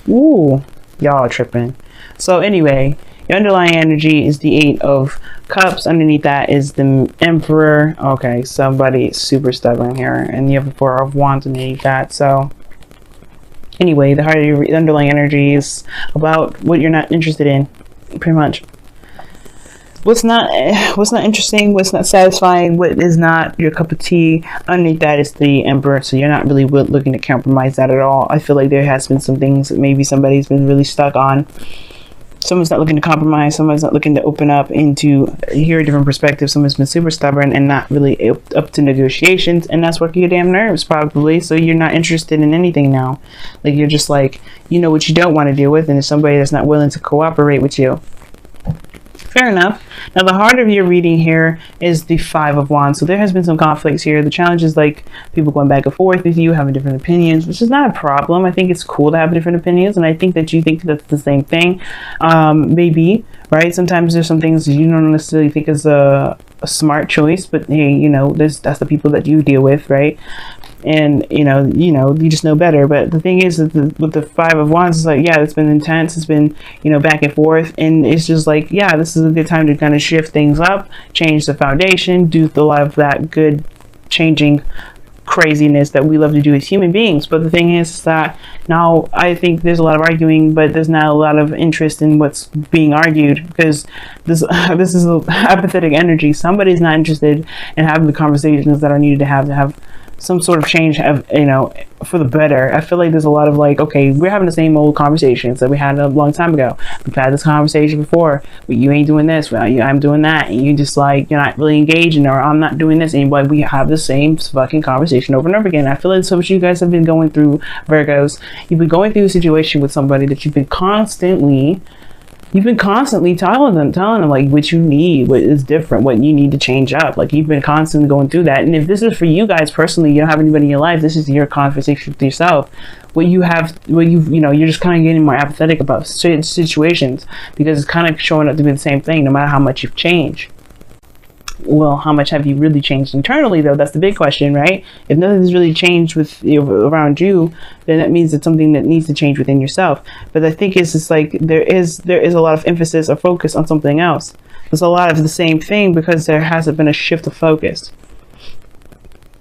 Ooh, y'all are tripping. So anyway, your underlying energy is the 8 of Cups. Underneath that is the Emperor. Okay, somebody super stubborn here. And you have the 4 of Wands underneath that. So anyway, the heart of your underlying energy is about what you're not interested in, pretty much. What's not interesting, what's not satisfying, what is not your cup of tea. Underneath that is the Emperor, so you're not really looking to compromise that at all. I feel like there has been some things that maybe somebody's been really stuck on. Someone's not looking to compromise, someone's not looking to open up into hear a different perspective. Someone's been super stubborn and not really up to negotiations, and that's working your damn nerves probably. So you're not interested in anything now. Like, you're just like, you know what you don't want to deal with, and it's somebody that's not willing to cooperate with you. Fair enough. Now, the heart of your reading here is the 5 of Wands. So there has been some conflicts here. The challenge is like people going back and forth with you, having different opinions, which is not a problem. I think it's cool to have different opinions, and I think that you think that's the same thing. Maybe, right? Sometimes there's some things you don't necessarily think is a smart choice, but hey, you know, that's the people that you deal with, right? And you just know better. But the thing is that with the 5 of Wands, it's like, yeah, it's been intense, it's been, back and forth, and it's just like, yeah, this is a good time to kind of shift things up, change the foundation, do a lot of that good changing craziness that we love to do as human beings. But the thing is that now I think there's a lot of arguing, but there's not a lot of interest in what's being argued, because this is a apathetic energy. Somebody's not interested in having the conversations that are needed to have some sort of change, for the better. I feel like there's a lot of like, okay, we're having the same old conversations that we had a long time ago. We've had this conversation before, but you ain't doing this, well, I'm doing that, and you just like, you're not really engaging, or I'm not doing this, and like, we have the same fucking conversation over and over again. I feel like so much you guys have been going through, Virgos. You've been going through a situation with somebody that you've been constantly telling them like what you need, what is different, what you need to change up. Like, you've been constantly going through that. And if this is for you guys personally, you don't have anybody in your life, this is your conversation with yourself. You're just kind of getting more apathetic about certain situations, because it's kind of showing up to be the same thing no matter how much you've changed. Well, how much have you really changed internally, though? That's the big question, right? If nothing's really changed with around you, then that means it's something that needs to change within yourself. But I think it's just like there is a lot of emphasis or focus on something else. There's a lot of the same thing because there hasn't been a shift of focus,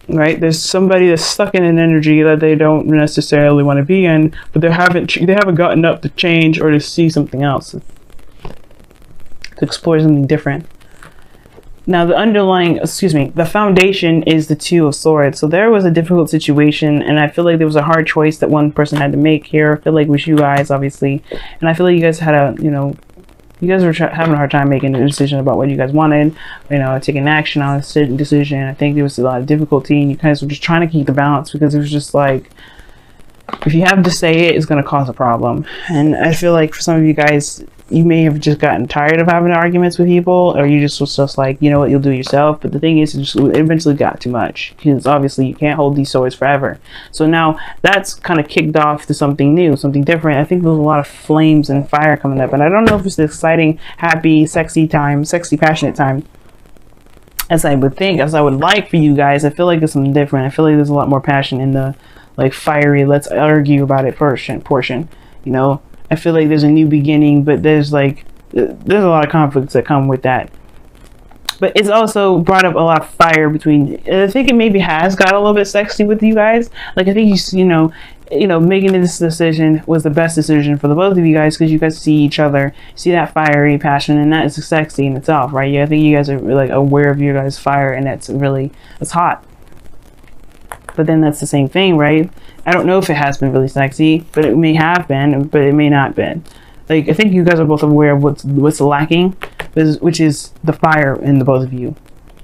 right? There's somebody that's stuck in an energy that they don't necessarily want to be in, but they haven't gotten up to change or to see something else, to explore something different. Now, the foundation is the 2 of Swords. So there was a difficult situation, and I feel like there was a hard choice that one person had to make here. I feel like it was you guys, obviously. And I feel like you guys had you guys were having a hard time making a decision about what you guys wanted, taking action on a certain decision. I think there was a lot of difficulty, and you guys were just trying to keep the balance, because it was just like, if you have to say it, it's going to cause a problem. And I feel like for some of you guys, you may have just gotten tired of having arguments with people, or you just was just like, you know what, you'll do it yourself. But the thing is, it eventually got too much, because obviously you can't hold these swords forever. So now that's kind of kicked off to something new, something different. I think there's a lot of flames and fire coming up, and I don't know if it's the exciting, happy, sexy, passionate time as I would think, as I would like for you guys. I feel like it's something different. I feel like there's a lot more passion in the like fiery, let's argue about it portion. I feel like there's a new beginning, but there's a lot of conflicts that come with that. But it's also brought up a lot of fire between. I think it maybe has got a little bit sexy with you guys. Like, I think making this decision was the best decision for the both of you guys, because you guys see each other, see that fiery passion, and that is sexy in itself, right? Yeah, I think you guys are like aware of your guys' fire, and it's hot. But then that's the same thing, right? I don't know if it has been really sexy, but it may have been, but it may not have been. Like, I think you guys are both aware of what's lacking, which is the fire in the both of you.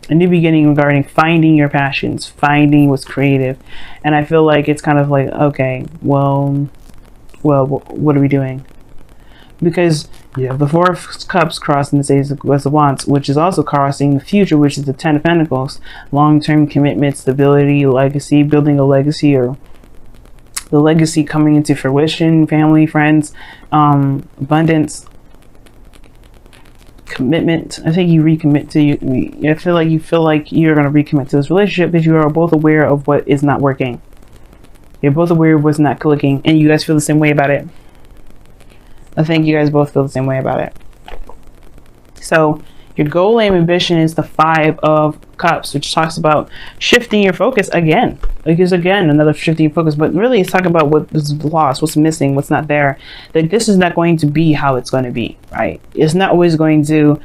A new beginning regarding finding your passions, finding what's creative. And I feel like it's kind of like, okay, well, what are we doing? Because you have the 4 of Cups crossing the Ace of Wands, which is also crossing the future, which is the 10 of Pentacles. Long-term commitment, stability, legacy, building a legacy, or the legacy coming into fruition, family, friends, abundance, commitment. I think you recommit to you. I feel like you're going to recommit to this relationship, because you are both aware of what is not working. You're both aware of what's not clicking, and you guys feel the same way about it. I think you guys both feel the same way about it. So your goal and ambition is the 5 of Cups, which talks about shifting your focus again. Because again, another shifting your focus, but really it's talking about what is lost, what's missing, what's not there. That this is not going to be how it's going to be, right? It's not always going to,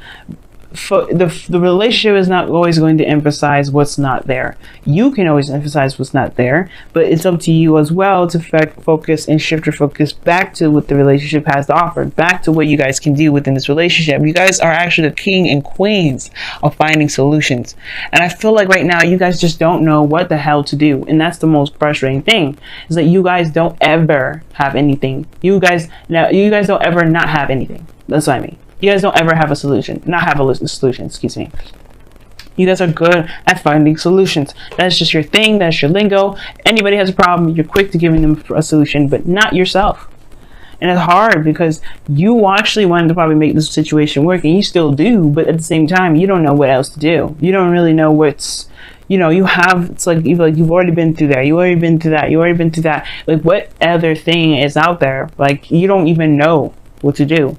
the relationship is not always going to emphasize what's not there. You can always emphasize what's not there, but it's up to you as well to focus and shift your focus back to what the relationship has to offer, back to what you guys can do within this relationship. You guys are actually the king and queens of finding solutions, and I feel like right now you guys just don't know what the hell to do, and that's the most frustrating thing, is that you guys don't ever have anything. You guys don't ever not have anything. That's what I mean. You guys don't ever have a solution, not have a solution, excuse me. You guys are good at finding solutions. That's just your thing, that's your lingo. Anybody has a problem, you're quick to giving them a solution, but not yourself. And it's hard because you actually wanted to probably make this situation work, and you still do, but at the same time, you don't know what else to do. You don't really know what's, you know, it's like you've already been through that, you already been through that, you already been through that. Like, what other thing is out there? Like, you don't even know what to do.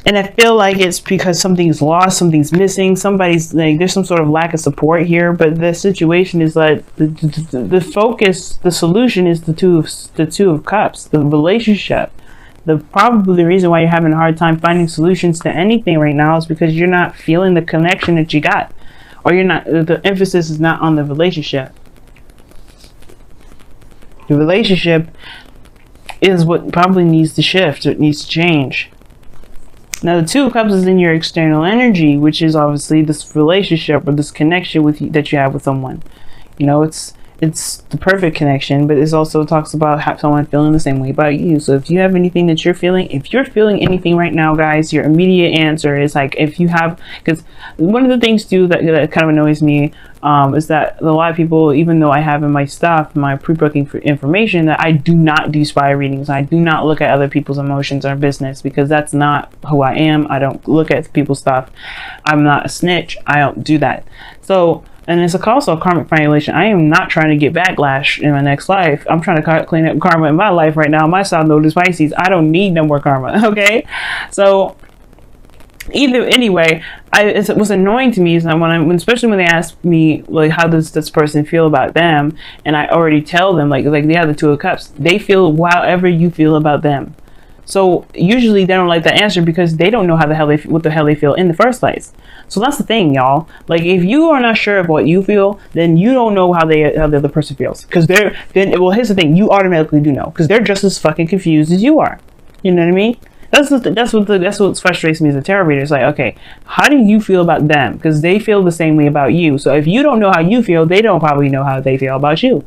And I feel like it's because something's lost, something's missing, somebody's like, there's some sort of lack of support here. But the situation is like the focus, the solution is the two of Cups, the relationship. Probably the reason why you're having a hard time finding solutions to anything right now is because you're not feeling the connection that you got, or you're not. The emphasis is not on the relationship. The relationship is what probably needs to shift. It needs to change. Now, the 2 of Cups is in your external energy, which is obviously this relationship or this connection that you have with someone. You know, it's the perfect connection, but it also talks about someone feeling the same way about you. So if you have anything that you're feeling, if you're feeling anything right now, guys, your immediate answer is like, if you have, because one of the things too that kind of annoys me is that a lot of people, even though I have in my stuff, my pre-booking information, that I do not do spy readings. I do not look at other people's emotions or business, because that's not who I am. I don't look at people's stuff. I'm not a snitch. I don't do that. So, and it's also a karmic violation. I am not trying to get backlash in my next life. I'm trying to clean up karma in my life right now. My South Node is Pisces. I don't need no more karma. Okay, so anyway, it was annoying to me is that especially when they ask me like, how does this person feel about them, and I already tell them like they have the 2 of Cups. They feel however you feel about them. So usually they don't like that answer because they don't know what the hell they feel in the first place. So that's the thing, y'all. Like, if you are not sure of what you feel, then you don't know how the other person feels. Because well, here's the thing, you automatically do know, because they're just as fucking confused as you are. You know what I mean? That's what frustrates me as a tarot reader. It's like, okay, how do you feel about them? Because they feel the same way about you. So if you don't know how you feel, they don't probably know how they feel about you.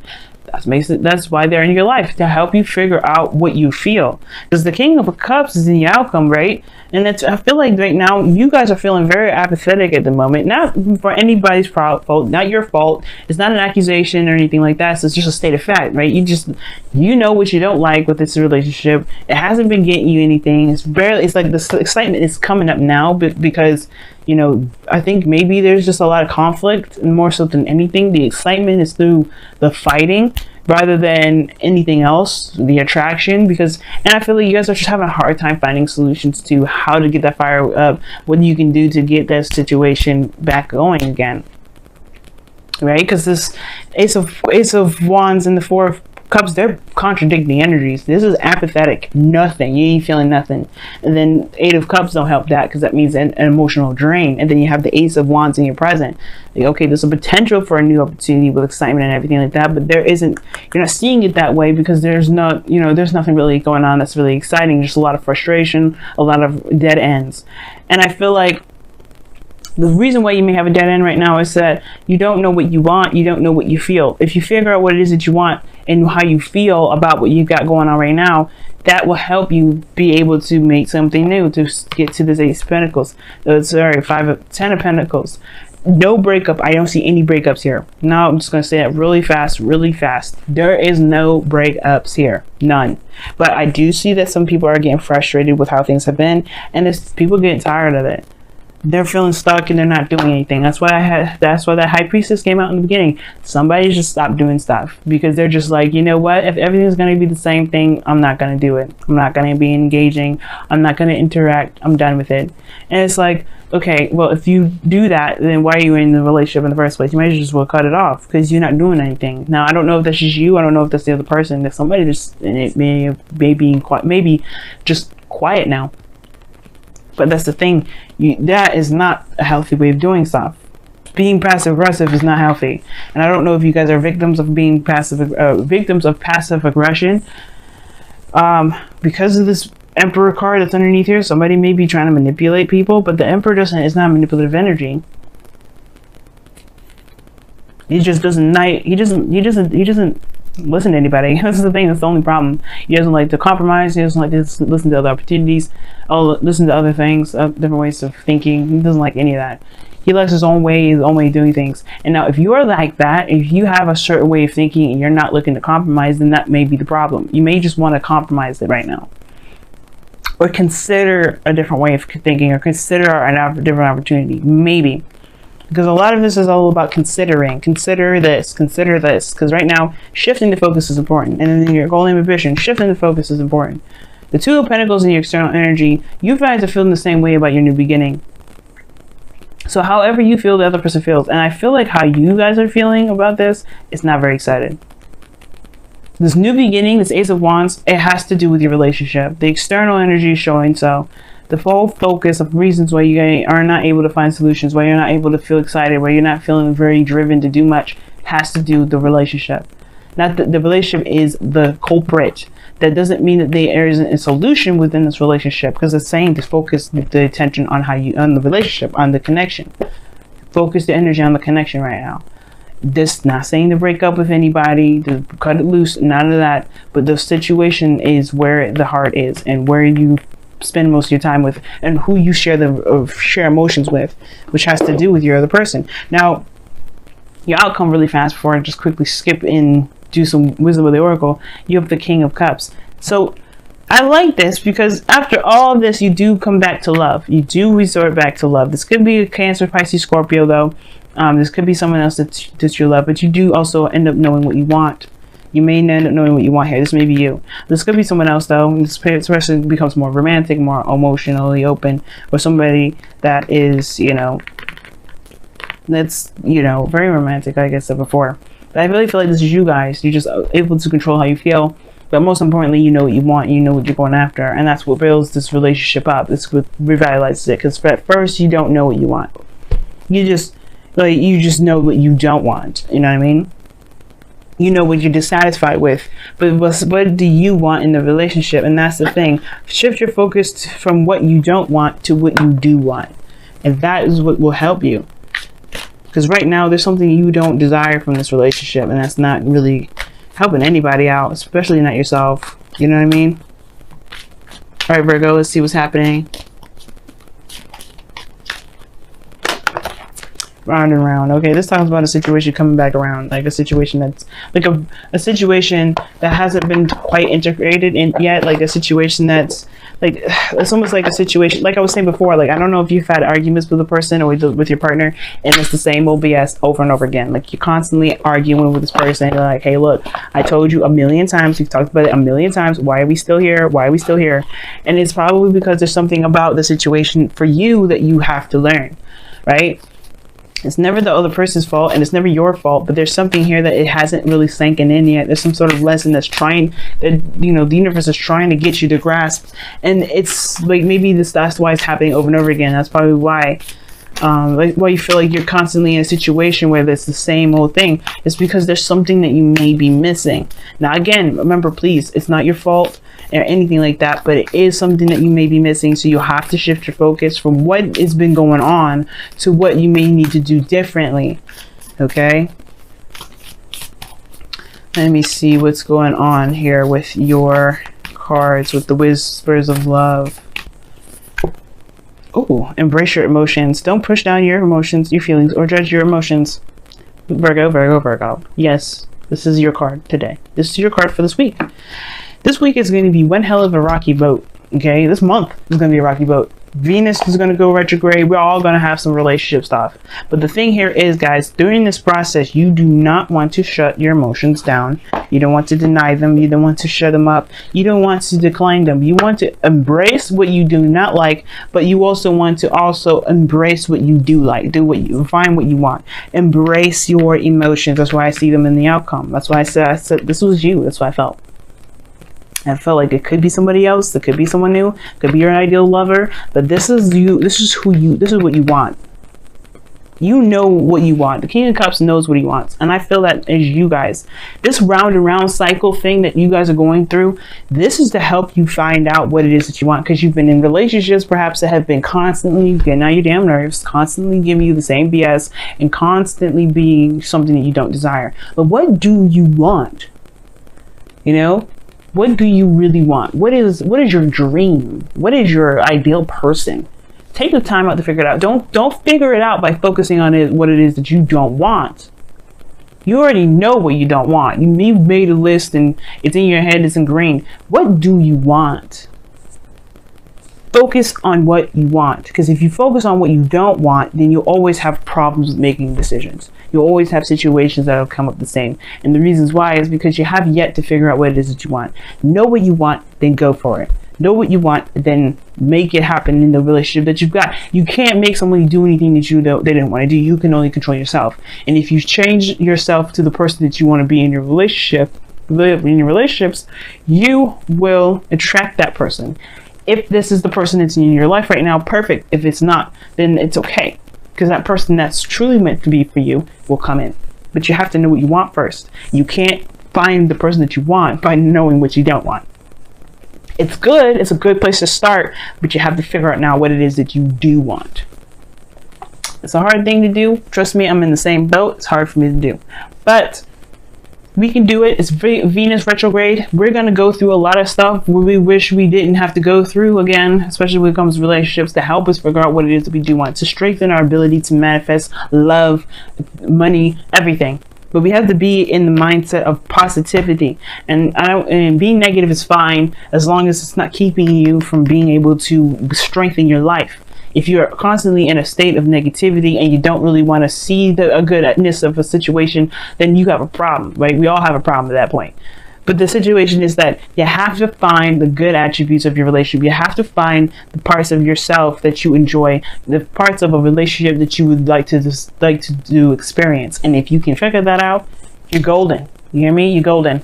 That's why they're in your life, to help you figure out what you feel. Because the King of Cups is in the outcome, right? And I feel like right now you guys are feeling very apathetic at the moment. Not for anybody's fault, not your fault. It's not an accusation or anything like that. So it's just a state of fact, right? You know what you don't like with this relationship. It hasn't been getting you anything. It's like the excitement is coming up now, but because, you know, I think maybe there's just a lot of conflict, and more so than anything, the excitement is through the fighting rather than anything else, the attraction. And I feel like you guys are just having a hard time finding solutions to how to get that fire up, what you can do to get that situation back going again, right? Because this Ace of Wands and the 4 of Cups, they're contradicting energies. This is apathetic, nothing. You ain't feeling nothing. And then 8 of Cups don't help that, because that means an emotional drain. And then you have the Ace of Wands in your present. Like, okay, there's a potential for a new opportunity with excitement and everything like that, but you're not seeing it that way, because there's nothing really going on that's really exciting. Just a lot of frustration, a lot of dead ends. And I feel like the reason why you may have a dead end right now is that you don't know what you want, you don't know what you feel. If you figure out what it is that you want and how you feel about what you've got going on right now, that will help you be able to make something new, to get to this 8 of Pentacles. 10 of Pentacles. No breakup. I don't see any breakups here. Now I'm just going to say that really fast, really fast. There is no breakups here. None. But I do see that some people are getting frustrated with how things have been, and people getting tired of it. they're feeling stuck and they're not doing anything. That's why that high priestess came out in the beginning. Somebody just stopped doing stuff, because they're just like, you know what, if everything's going to be the same thing, I'm not going to do it. I'm not going to be engaging. I'm not going to interact. I'm done with it. And it's like, okay, well, if you do that, then why are you in the relationship in the first place? You might just well cut it off, because you're not doing anything. Now, I don't know if that's just you. I don't know if that's the other person. If somebody just, it may be quiet, maybe just quiet now. But that's the thing. That is not a healthy way of doing stuff. Being passive aggressive is not healthy. And I don't know if you guys are victims of being passive aggression. Because of this Emperor card that's underneath here, somebody may be trying to manipulate people, but the Emperor is not manipulative energy. He just doesn't listen to anybody. That's the thing. That's the only problem. He doesn't like to compromise. He doesn't like to listen to other opportunities. Listen to other things, different ways of thinking. He doesn't like any of that. He likes his own way of doing things. And now, if you're like that, if you have a certain way of thinking and you're not looking to compromise, then that may be the problem. You may just want to compromise it right now, or consider a different way of thinking, or consider a different opportunity, maybe. Because a lot of this is all about considering. Consider this. Because right now, shifting the focus is important. And then your goal and ambition, shifting the focus is important. The Two of Pentacles in your external energy, you guys are feeling the same way about your new beginning. So however you feel, the other person feels. And I feel like how you guys are feeling about this is not very excited. This new beginning, this Ace of Wands, it has to do with your relationship. The external energy is showing so. The full focus of reasons why you are not able to find solutions, why you're not able to feel excited, why you're not feeling very driven to do much, has to do with the relationship. Not that the relationship is the culprit. That doesn't mean that there isn't a solution within this relationship, because it's saying to focus the attention on on the relationship, on the connection. Focus the energy on the connection right now. This not saying to break up with anybody, to cut it loose, none of that. But the situation is where the heart is, and where you spend most of your time with, and who you share emotions with, which has to do with your other person. Now, your outcome really fast before I just quickly skip in, do some wisdom of the oracle. You have the King of Cups. So I like this, because after all of this, you do come back to love. You do resort back to love. This could be a Cancer, Pisces, Scorpio, though. This could be someone else that you love, but you do also end up knowing what you want. You may end up knowing what you want here. This may be you. This could be someone else, though. This person becomes more romantic, more emotionally open, or somebody that is, that's, very romantic, like I said before. But I really feel like this is you guys. You're just able to control how you feel. But most importantly, you know what you want. You know what you're going after. And that's what builds this relationship up. This what revitalizes it. Because at first, you don't know what you want. You just know what you don't want. You know what I mean? You know what you're dissatisfied with, but what do you want in the relationship? And that's the thing. Shift your focus from what you don't want to what you do want, and that is what will help you. Because right now there's something you don't desire from this relationship, and that's not really helping anybody out, especially not yourself. You know what I mean? All right, Virgo, let's see what's happening. Round and round. Okay, this talks about a situation coming back around, like a situation that's like a situation that hasn't been quite integrated in yet, like a situation that's like, it's almost like a situation, like I was saying before, like I don't know if you've had arguments with a person or with your partner, and it's the same old BS over and over again. Like you're constantly arguing with this person. You're like, hey, look, I told you a million times, we've talked about it a million times, why are we still here? Why are we still here? And it's probably because there's something about the situation for you that you have to learn, right? It's never the other person's fault, and it's never your fault, but there's something here that it hasn't really sanken in yet. There's some sort of lesson that's trying, that the universe is trying to get you to grasp, and it's like maybe that's why it's happening over and over again. That's probably why like why you feel like you're constantly in a situation where it's the same old thing. It's because there's something that you may be missing. Now again, remember, please, it's not your fault or anything like that, but it is something that you may be missing. So you have to shift your focus from what has been going on to what you may need to do differently. Okay, let me see what's going on here with your cards, with the Whispers of Love. Oh, embrace your emotions. Don't push down your emotions, your feelings, or judge your emotions. Virgo, Virgo, Virgo. Yes, this is your card today. This is your card for this week. This week is going to be one hell of a rocky boat. Okay, this month is going to be a rocky boat. Venus is going to go retrograde. We're all going to have some relationship stuff. But the thing here is, guys, during this process, you do not want to shut your emotions down. You don't want to deny them. You don't want to shut them up. You don't want to decline them. You want to embrace what you do not like, but you also want to embrace what you do like. Find what you want. Embrace your emotions. That's why I see them in the outcome. That's why I said this was you. That's what I felt. I felt like it could be somebody else. It could be someone new. It could be your ideal lover. But this is you. This is what you want. You know what you want. The King of Cups knows what he wants. And I feel that as you guys, this round and round cycle thing that you guys are going through, this is to help you find out what it is that you want. Because you've been in relationships perhaps that have been constantly getting on your damn nerves, constantly giving you the same BS, and constantly being something that you don't desire. But what do you want? You know? What do you really want? What is your dream? What is your ideal person? Take the time out to figure it out. Don't figure it out by focusing on what it is that you don't want. You already know what you don't want. You've made a list and it's in your head, it's in green. What do you want? Focus on what you want. Because if you focus on what you don't want, then you'll always have problems with making decisions. You'll always have situations that will come up the same. And the reasons why is because you have yet to figure out what it is that you want. Know what you want, then go for it. Know what you want, then make it happen in the relationship that you've got. You can't make somebody do anything that they didn't want to do. You can only control yourself. And if you change yourself to the person that you want to be in your relationships, you will attract that person. If this is the person that's in your life right now, perfect. If it's not, then it's okay. Because that person that's truly meant to be for you will come in. But you have to know what you want first. You can't find the person that you want by knowing what you don't want. It's good. It's a good place to start. But you have to figure out now what it is that you do want. It's a hard thing to do. Trust me, I'm in the same boat. It's hard for me to do. But we can do it. It's Venus retrograde. We're going to go through a lot of stuff we wish we didn't have to go through again, especially when it comes to relationships, to help us figure out what it is that we do want, to strengthen our ability to manifest love, money, everything. But we have to be in the mindset of positivity. And being negative is fine as long as it's not keeping you from being able to strengthen your life. If you're constantly in a state of negativity and you don't really want to see the goodness of a situation, then you have a problem, right? We all have a problem at that point. But the situation is that you have to find the good attributes of your relationship. You have to find the parts of yourself that you enjoy, the parts of a relationship that you would like to experience. And if you can figure that out, you're golden. You hear me? You're golden.